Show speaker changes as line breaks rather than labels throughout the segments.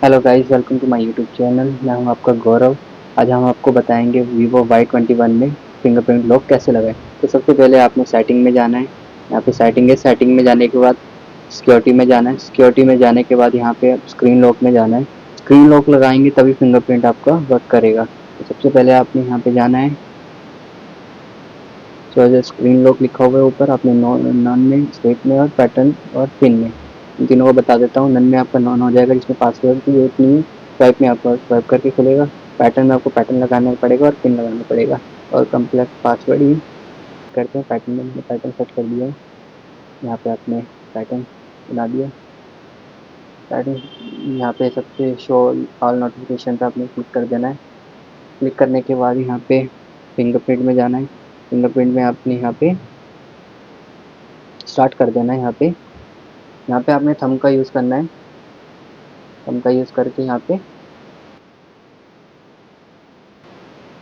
Hello guys, welcome to my YouTube channel. मैं हूं आपका गौरव। आज हम आपको बताएंगे वीवो Y21 में फिंगरप्रिंट लॉक कैसे लगाएं। तो सबसे पहले आपने सेटिंग में जाना है। यहाँ पे सेटिंग है। सेटिंग में जाने के बाद सिक्योरिटी में जाना है। सिक्योरिटी में जाने के बाद यहाँ पे स्क्रीन लॉक में जाना है। स्क्रीन लॉक लगाएंगे तभी फिंगरप्रिंट आपका वर्क करेगा। तो सबसे पहले आपने यहाँ पे जाना है। तो जो स्क्रीन लॉक लिखा हुआ है ऊपर, आपने नॉन में, स्टेट में और पैटर्न और पिन में, इन तीनों को बता देता हूँ। नन में आपका नॉन हो जाएगा, जिसमें पासवर्ड की जरूरत नहीं है। स्वाइप में आपका स्वाइप करके खुलेगा। पैटर्न में आपको पैटर्न लगाना पड़ेगा और पिन लगाना पड़ेगा। और कम्प्लेक्स पासवर्ड ही करते हैं। पैटर्न में मैंने पैटर्न सेट कर दिया है। यहाँ पे आपने पैटर्न बना दिया। पैटर्न यहाँ पे सबसे शो ऑल नोटिफिकेशन पे आपने क्लिक कर देना है। क्लिक करने के बाद यहाँ पे फिंगरप्रिंट में जाना है। फिंगरप्रिंट में आपने यहाँ पे स्टार्ट कर देना है। यहाँ पे आपने थंब का यूज़ करना है। थंब का यूज़ करके यहाँ पे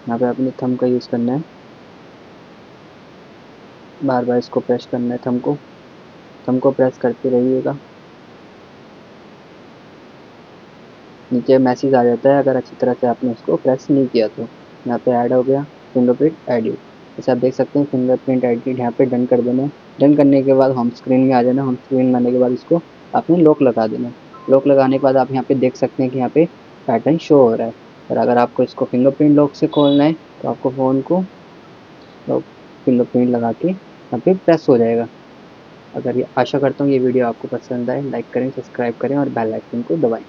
अपने थंब का यूज़ करना है। बार बार इसको प्रेस करना है। थंब को प्रेस करते रहिएगा। नीचे मैसेज आ जाता है अगर अच्छी तरह से आपने उसको प्रेस नहीं किया तो। यहाँ पे ऐड हो गया फिंगरप्रिंट एडिट। जैसे आप देख सकते हैं फिंगरप्रिंट एडिट यहाँ पे डन कर देना है। डन करने के बाद होम स्क्रीन में आ जाना। होम स्क्रीन में आने के बाद इसको आपने लॉक लगा देना है। लॉक लगाने के बाद आप यहाँ पे देख सकते हैं कि यहाँ पे पैटर्न शो हो रहा है। और अगर आपको इसको फिंगरप्रिंट लॉक से खोलना है तो आपको फ़ोन को फिंगरप्रिंट लगा के यहाँ पे प्रेस हो जाएगा। अगर ये आशा करता हूँ ये वीडियो आपको पसंद आए। लाइक करें, सब्सक्राइब करें और बेल आइकन को दबाएं।